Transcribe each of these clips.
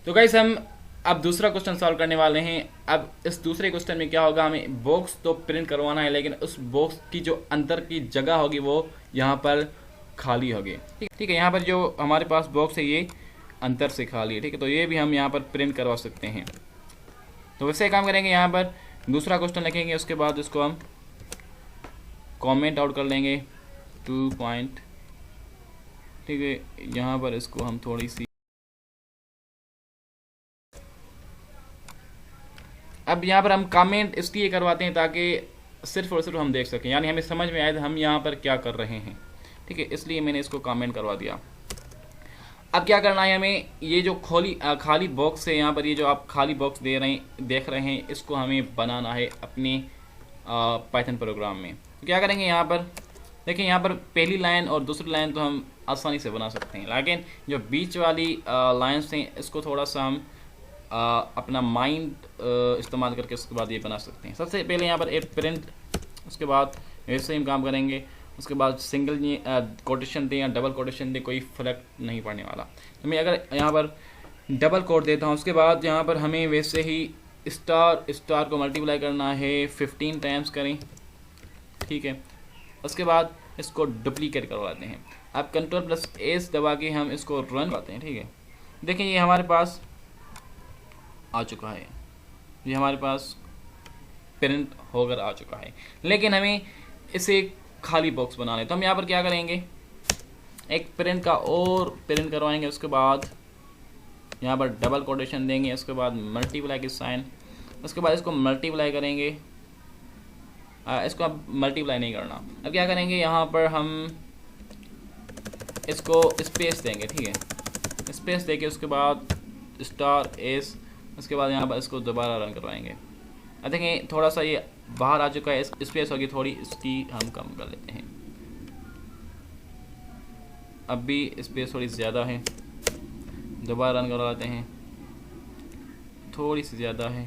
तो गाइस हम अब दूसरा क्वेश्चन सॉल्व करने वाले हैं। अब इस दूसरे क्वेश्चन में क्या होगा, हमें बॉक्स तो प्रिंट करवाना है, लेकिन उस बॉक्स की जो अंदर की जगह होगी वो यहाँ पर खाली होगी। ठीक है, यहाँ पर जो हमारे पास बॉक्स है ये अंदर से खाली है। ठीक है, तो ये भी हम यहाँ पर प्रिंट करवा सकते हैं। तो वैसे काम करेंगे, यहाँ पर दूसरा क्वेश्चन लिखेंगे, उसके बाद इसको हम कमेंट आउट कर लेंगे 2 पॉइंट। ठीक है, यहाँ पर इसको हम थोड़ी सी, अब यहाँ पर हम कमेंट इसलिए करवाते हैं ताकि सिर्फ और सिर्फ हम देख सकें, यानी हमें समझ में आए हम यहाँ पर क्या कर रहे हैं। ठीक है, इसलिए मैंने इसको कमेंट करवा दिया। अब क्या करना है, हमें ये जो खाली बॉक्स है, यहाँ पर ये जो आप खाली बॉक्स देख रहे हैं, इसको हमें बनाना है अपने पाइथन प्रोग्राम में। तो क्या करेंगे, यहाँ पर देखिए, यहाँ पर पहली लाइन और दूसरी लाइन तो हम आसानी से बना सकते हैं, लेकिन जो बीच वाली लाइन्स हैं इसको थोड़ा सा हम अपना माइंड इस्तेमाल करके उसके बाद ये बना सकते हैं। सबसे पहले यहाँ पर एक प्रिंट, उसके बाद ऐसे ही हम काम करेंगे, उसके बाद सिंगल कोटेशन दें या डबल कोटेशन दें, कोई फर्क नहीं पड़ने वाला। तो मैं अगर यहाँ पर डबल कोट देता हूँ, उसके बाद यहाँ पर हमें वैसे ही स्टार को मल्टीप्लाई करना है 15 टाइम्स करें। ठीक है, उसके बाद इसको डुप्लीकेट करवाते हैं। अब Ctrl+S दबा के हम इसको रन करते हैं। ठीक है, देखिए ये हमारे पास आ चुका है, ये हमारे पास प्रिंट होकर आ चुका है, लेकिन हमें इसे खाली बॉक्स बनाना है। तो हम यहाँ पर क्या करेंगे, एक प्रिंट का और प्रिंट करवाएंगे, उसके बाद यहाँ पर डबल कोटेशन देंगे, उसके बाद मल्टीप्लाई की साइन, उसके बाद इसको मल्टीप्लाई करेंगे। इसको अब मल्टीप्लाई नहीं करना। अब क्या करेंगे, यहाँ पर हम इसको स्पेस देंगे। ठीक है, स्पेस देके उसके बाद S, उसके बाद यहाँ पर इसको दोबारा रन करवाएंगे। अब देखें थोड़ा सा ये बाहर आ चुका है, स्पेस होगी थोड़ी, इसकी हम कम कर लेते हैं। अब भी स्पेस थोड़ी ज़्यादा है, दोबारा रन करवाते हैं, थोड़ी सी ज़्यादा है,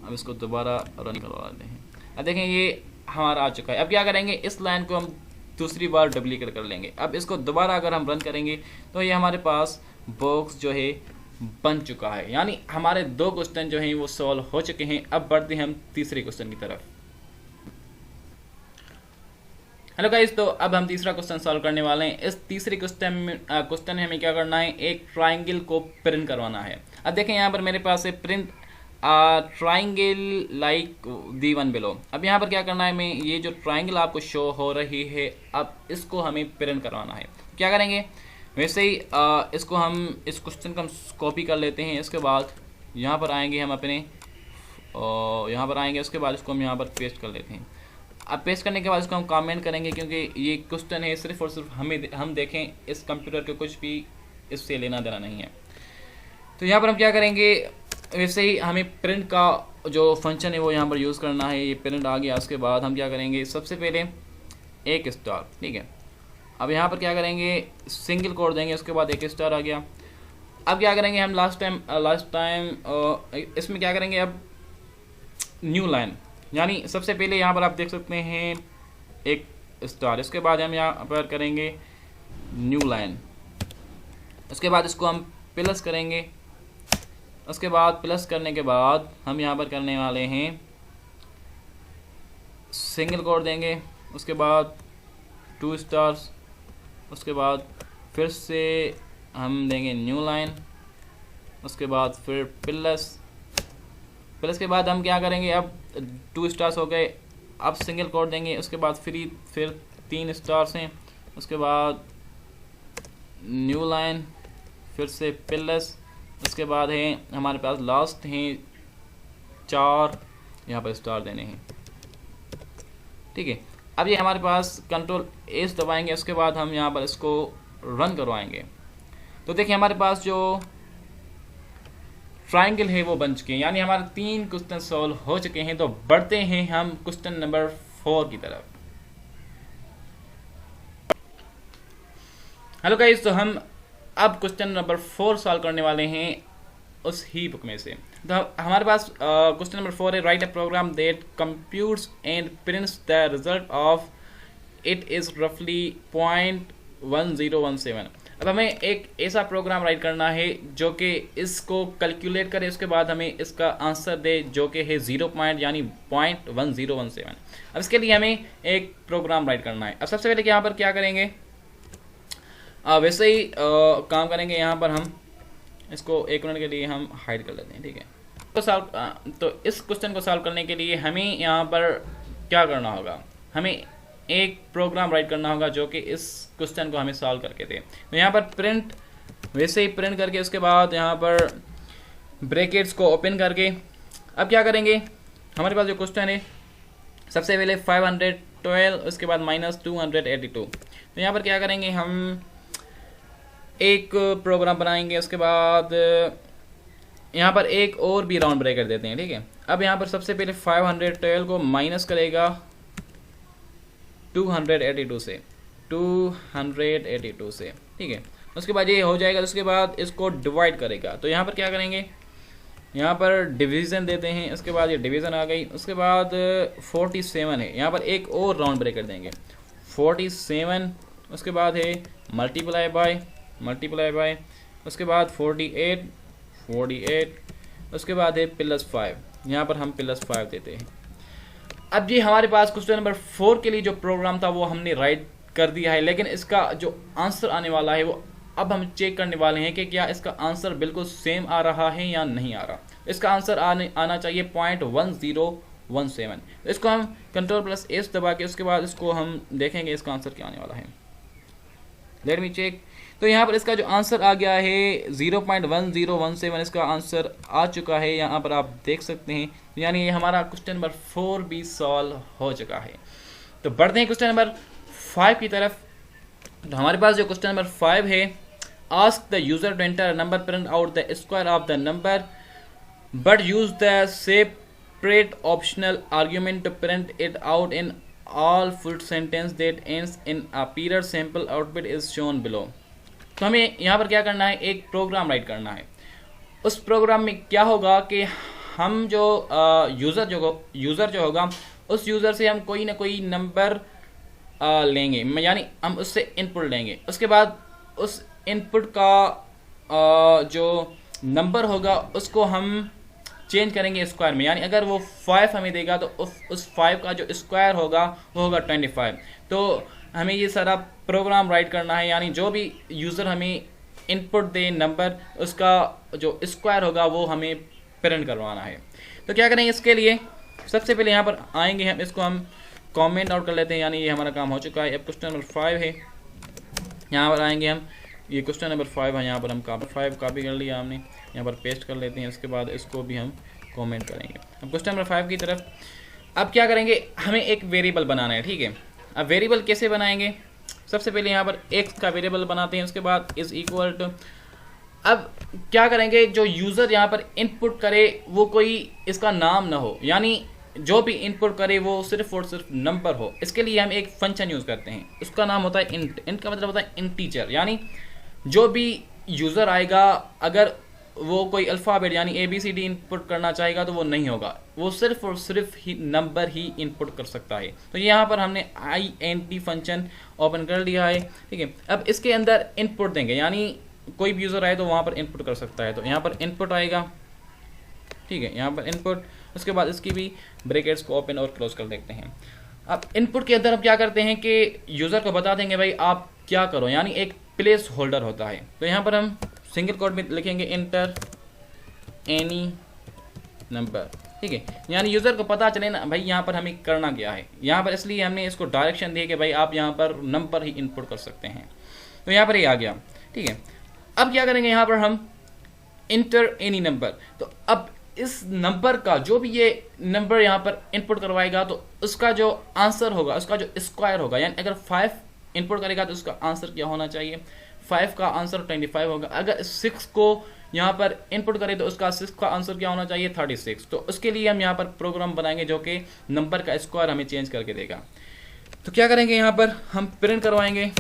अब इसको दोबारा रन करवा लेते हैं। अब देखें ये हमारा आ चुका है। अब क्या करेंगे, इस लाइन को हम दूसरी बार डुप्लीकेट कर लेंगे। अब इसको दोबारा अगर हम रन करेंगे तो ये हमारे पास बॉक्स जो है बन चुका है, यानी हमारे 2 क्वेश्चन जो हैं वो सॉल्व हो चुके हैं। अब बढ़ते हैं हम तीसरे क्वेश्चन की तरफ। हेलो गाइस, तो अब हम तीसरा क्वेश्चन सॉल्व करने वाले हैं। इस तीसरे क्वेश्चन में हमें क्या करना है, एक ट्राइंगल को प्रिंट करवाना है। अब देखें यहाँ पर मेरे पास है print triangle like the one below. अब यहाँ पर क्या करना है, मैं ये जो ट्राइंगल आपको शो हो रही है, अब इसको हमें प्रिंट करवाना है। क्या करेंगे, वैसे ही इसको हम इस क्वेश्चन को हम कॉपी कर लेते हैं। इसके बाद यहाँ पर आएंगे हम अपने यहाँ पर आएंगे, उसके बाद इसको हम यहाँ पर पेस्ट कर लेते हैं। अब पेस्ट करने के बाद इसको हम कमेंट करेंगे, क्योंकि ये क्वेश्चन है सिर्फ और सिर्फ हम देखें, इस कंप्यूटर के कुछ भी इससे लेना देना नहीं है। तो यहाँ पर हम क्या करेंगे, वैसे ही हमें प्रिंट का जो फंक्शन है वो यहाँ पर यूज़ करना है। ये प्रिंट आ गया, उसके बाद हम क्या करेंगे, सबसे पहले एक स्टार। ठीक है, अब यहाँ पर क्या करेंगे, सिंगल कोट देंगे, उसके बाद एक स्टार आ गया। अब क्या करेंगे हम, लास्ट टाइम इसमें क्या करेंगे, अब न्यू लाइन, यानी सबसे पहले यहाँ पर आप देख सकते हैं एक स्टार, इसके बाद हम यहाँ पर करेंगे न्यू लाइन, उसके बाद इसको हम प्लस करेंगे। उसके बाद प्लस करने के बाद हम यहाँ पर करने वाले हैं सिंगल कोट देंगे, उसके बाद 2 स्टार्स, उसके बाद फिर से हम देंगे न्यू लाइन, उसके बाद फिर प्लस के बाद हम क्या करेंगे, अब 2 स्टार्स हो गए, अब सिंगल कोट देंगे, उसके बाद फिर 3 स्टार्स हैं, उसके बाद न्यू लाइन, फिर से प्लस, उसके बाद है हमारे पास लास्ट हैं 4 यहाँ पर स्टार देने हैं। ठीक है, अब ये हमारे पास Ctrl+S दबाएंगे, उसके बाद हम यहाँ पर इसको रन करवाएंगे। तो देखिए हमारे पास जो ट्राइंगल है वो बन चुके हैं, यानी हमारे 3 क्वेश्चन सॉल्व हो चुके हैं। तो बढ़ते हैं हम क्वेश्चन नंबर 4 की तरफ। हेलो गाइस, तो हम अब क्वेश्चन नंबर 4 सॉल्व करने वाले हैं उस ही बुक में से। तो हमारे पास क्वेश्चन नंबर 4 है, write a program that computes and prints the result of it is रफली 0.1017। अब हमें एक ऐसा प्रोग्राम राइट करना है जो कि इसको कैलकुलेट करे, उसके बाद हमें इसका आंसर दे जो कि है 0 पॉइंट यानी 0.1017। अब इसके लिए हमें एक प्रोग्राम राइट करना है। अब सबसे पहले यहाँ पर क्या करेंगे, वैसे ही काम करेंगे। यहाँ पर हम इसको 1 मिनट के लिए हम हाइड कर लेते हैं, ठीक है। तो इस क्वेश्चन को सॉल्व करने के लिए हमें यहाँ पर क्या करना होगा, हमें एक प्रोग्राम राइट करना होगा जो कि इस क्वेश्चन को हमें सॉल्व करके दे। तो यहाँ पर प्रिंट, वैसे ही प्रिंट करके उसके बाद यहाँ पर ब्रैकेट्स को ओपन करके अब क्या करेंगे, हमारे पास जो क्वेश्चन है सबसे पहले 512, उसके बाद -282। तो यहाँ पर क्या करेंगे, हम एक प्रोग्राम बनाएंगे, उसके बाद यहाँ पर एक और भी राउंड ब्रेकर देते हैं, ठीक है। अब यहाँ पर सबसे पहले 512 को माइनस करेगा 282 से, 282 से, ठीक है। उसके बाद ये हो जाएगा, उसके बाद इसको डिवाइड करेगा। तो यहाँ पर क्या करेंगे, यहाँ पर डिवीज़न देते हैं, उसके बाद ये डिवीज़न आ गई। उसके बाद 47 है, यहाँ पर एक और राउंड ब्रेकर देंगे 47। उसके बाद है मल्टीप्लाई बाय, उसके बाद 48, उसके बाद है +5, यहाँ पर हम +5 देते हैं। अब ये हमारे पास क्वेश्चन नंबर 4 के लिए जो प्रोग्राम था वो हमने राइट कर दिया है, लेकिन इसका जो आंसर आने वाला है वो अब हम चेक करने वाले हैं कि क्या इसका आंसर बिल्कुल सेम आ रहा है या नहीं आ रहा। इसका आंसर आना चाहिए 0.1017। इसको हम Ctrl+S दबा के उसके बाद इसको हम देखेंगे इसका आंसर क्या आने वाला है। Let me check. तो यहाँ पर इसका जो आंसर आ गया है 0.1017, इसका आंसर आ चुका है, यहाँ पर आप देख सकते हैं। यानी ये हमारा क्वेश्चन नंबर 4 भी सॉल्व हो चुका है। तो बढ़ते हैं क्वेश्चन नंबर 5 की तरफ। तो हमारे पास जो क्वेश्चन नंबर 5 है, ask the user to enter a number, print out the square of the number but use the separate optional argument to print it out in all full sentence that ends in a period, sample output is shown below। तो हमें यहाँ पर क्या करना है, एक programme right करना है। उस प्रोग्राम में क्या होगा कि हम जो यूज़र जो होगा, उस यूज़र से हम कोई ना कोई नंबर लेंगे, यानी हम उससे इनपुट लेंगे। उसके बाद उस इनपुट का जो नंबर होगा उसको हम चेंज करेंगे स्क्वायर में, यानी अगर वो 5 हमें देगा तो उस 5 का जो स्क्वायर होगा वो होगा 25। तो हमें ये सारा प्रोग्राम राइट करना है, यानी जो भी यूज़र हमें इनपुट दे नंबर, उसका जो स्क्वायर होगा वो हमें प्रिंट करवाना है। तो क्या करेंगे, इसके लिए सबसे पहले यहाँ पर आएंगे, हम इसको हम कमेंट आउट कर लेते हैं, यानी ये हमारा काम हो चुका है। अब क्वेश्चन नंबर 5 है, यहाँ पर आएंगे हम, ये क्वेश्चन नंबर 5 है, यहाँ पर हम 5 कॉपी कर लिया हमने, यहाँ पर पेस्ट कर लेते हैं। उसके बाद इसको भी हम कमेंट करेंगे। अब क्वेश्चन नंबर 5 की तरफ अब क्या करेंगे, हमें एक वेरिएबल बनाना है, ठीक है। अब वेरिएबल कैसे बनाएंगे, सबसे पहले यहाँ पर x का वेरिएबल बनाते हैं, उसके बाद इज इक्वल टू, अब क्या करेंगे, जो यूज़र यहाँ पर इनपुट करे वो कोई इसका नाम ना हो, यानी जो भी इनपुट करे वो सिर्फ और सिर्फ नंबर हो। इसके लिए हम एक फंक्शन यूज़ करते हैं, उसका नाम होता है इंट। इंट का मतलब होता है इंटीजर, यानी जो भी यूज़र आएगा अगर वो कोई अल्फ़ाबेट यानी ABCD इनपुट करना चाहेगा तो वो नहीं होगा, वो सिर्फ और सिर्फ ही नंबर ही इनपुट कर सकता है। तो यहाँ पर हमने INT फंक्शन ओपन कर लिया है, ठीक है। अब इसके अंदर इनपुट देंगे, यानी कोई भी यूज़र आए तो वहाँ पर इनपुट कर सकता है। तो यहाँ पर इनपुट आएगा, ठीक है, यहाँ पर इनपुट। उसके बाद इसकी भी ब्रैकेट्स को ओपन और क्लोज कर देखते हैं। अब इनपुट के अंदर हम क्या करते हैं कि यूज़र को बता देंगे भाई आप क्या करो, यानी एक प्लेस होल्डर होता है। तो यहाँ पर हम सिंगल कोट में लिखेंगे इंटर एनी नंबर, ठीक है, यानी यूज़र को पता चले ना भाई यहाँ पर हमें करना क्या है। यहाँ पर इसलिए हमने इसको डायरेक्शन दी कि भाई आप यहाँ पर नंबर ही इनपुट कर सकते हैं। तो यहाँ पर ये आ गया, ठीक है। अब क्या करेंगे, यहाँ पर हम इंटर एनी नंबर। तो अब इस नंबर का जो भी ये नंबर यहाँ पर इनपुट करवाएगा तो उसका जो आंसर होगा, उसका जो स्क्वायर होगा, यानी अगर 5 इनपुट करेगा तो उसका आंसर क्या होना चाहिए, 5 का आंसर 25 होगा। अगर 6 को यहाँ पर इनपुट करें तो उसका 6 का आंसर क्या होना चाहिए, 36। तो उसके लिए हम यहाँ पर प्रोग्राम बनाएंगे जो कि नंबर का स्क्वायर हमें चेंज करके देगा। तो क्या करेंगे, यहाँ पर हम प्रिंट करवाएंगे,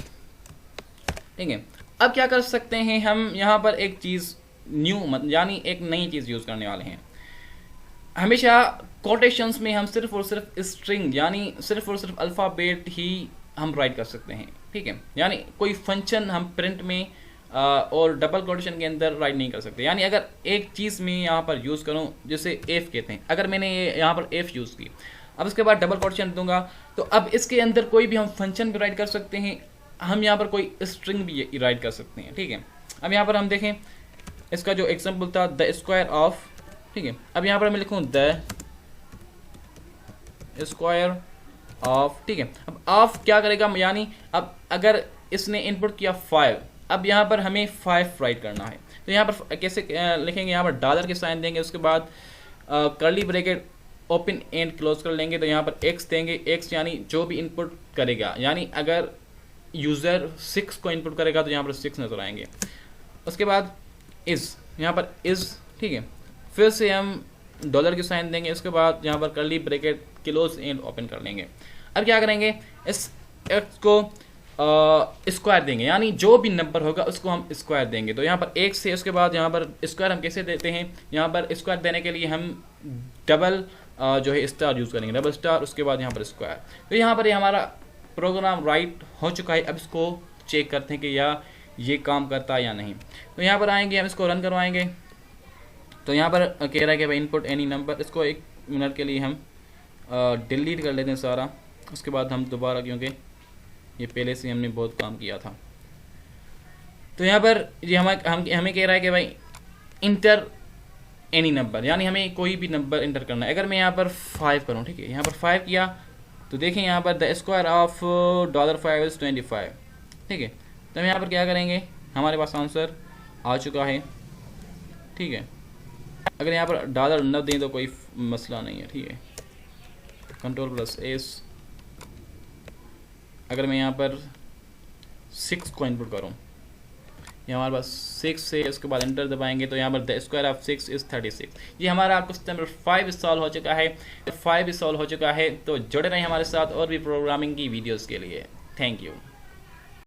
ठीक है। अब क्या कर सकते हैं, हम यहाँ पर एक चीज़ न्यू यानी एक नई चीज़ यूज़ करने वाले हैं। हमेशा कोटेशंस में हम सिर्फ और सिर्फ स्ट्रिंग यानी सिर्फ और सिर्फ अल्फ़ाबेट ही हम राइट कर सकते हैं, ठीक है। यानी कोई फंक्शन हम प्रिंट में और डबल कोटेशन के अंदर राइट नहीं कर सकते। यानी अगर एक चीज़ में यहाँ पर यूज़ करूँ जिसे एफ कहते हैं, अगर मैंने यहाँ पर एफ यूज़ की, अब इसके बाद डबल कोटेशन दूंगा, तो अब इसके अंदर कोई भी हम फंक्शन भी राइट कर सकते हैं, हम यहाँ पर कोई स्ट्रिंग भी राइट कर सकते हैं। ठीक है, अब यहाँ पर हम देखें इसका जो एग्जाम्पल था द स्क्वायर ऑफ, ठीक है, अब यहाँ पर मैं लिखूँ द स्क्वायर ऑफ, ठीक है। अब ऑफ क्या करेगा, यानी अब अगर इसने इनपुट किया 5, अब यहाँ पर हमें 5 राइट करना है, तो यहाँ पर कैसे लिखेंगे, यहाँ पर डॉलर के साइन देंगे, उसके बाद curly bracket open and close कर लेंगे, तो यहाँ पर एक्स देंगे, एक्स यानी जो भी इनपुट करेगा, यानी अगर यूज़र 6 को इनपुट करेगा तो यहाँ पर 6 नजर आएंगे। उसके बाद इज़, यहाँ पर इज़, ठीक है, फिर से हम डॉलर के साइन देंगे, उसके बाद यहाँ पर curly bracket close and open कर लेंगे। अब क्या करेंगे, इस एक्स को स्क्वायर देंगे, यानी जो भी नंबर होगा उसको हम स्क्वायर देंगे, तो यहाँ पर एक से उसके बाद यहाँ पर स्क्वायर हम कैसे देते हैं, यहाँ पर स्क्वायर देने के लिए हम डबल जो है स्टार यूज़ करेंगे, डबल स्टार, उसके बाद यहाँ पर स्क्वायर। तो यहाँ पर हमारा प्रोग्राम राइट हो चुका है। अब इसको चेक करते हैं कि या ये काम करता है या नहीं। तो यहाँ पर आएंगे, हम इसको रन करवाएंगे, तो यहाँ पर कह रहा है कि भाई इनपुट एनी नंबर, इसको 1 मिनट के लिए हम डिलीट कर लेते हैं सारा, उसके बाद हम दोबारा, क्योंकि ये पहले से हमने बहुत काम किया था। तो यहाँ पर ये हमें कह रहा है कि भाई इंटर एनी नंबर, यानी हमें कोई भी नंबर इंटर करना है। अगर मैं यहाँ पर 5 करूँ, ठीक है, यहाँ पर 5 किया, तो देखें यहाँ पर द स्क्वायर ऑफ $5 इज़ 25, ठीक है। तो हम यहाँ पर क्या करेंगे, हमारे पास आंसर आ चुका है, ठीक है। अगर यहाँ पर डॉलर न दें तो कोई मसला नहीं है, ठीक है, Ctrl+S। अगर मैं यहाँ पर 6 को इनपुट करूँ, ये हमारे पास 6 से, उसके बाद एंटर दबाएंगे, तो यहाँ पर द स्क्वायर ऑफ 6 इज़ 36। ये हमारा क्वेश्चन नंबर 5 सॉल्व हो चुका है, 5 सॉल्व हो चुका है। तो जुड़े रहें हमारे साथ और भी प्रोग्रामिंग की वीडियोज़ के लिए। Thank you.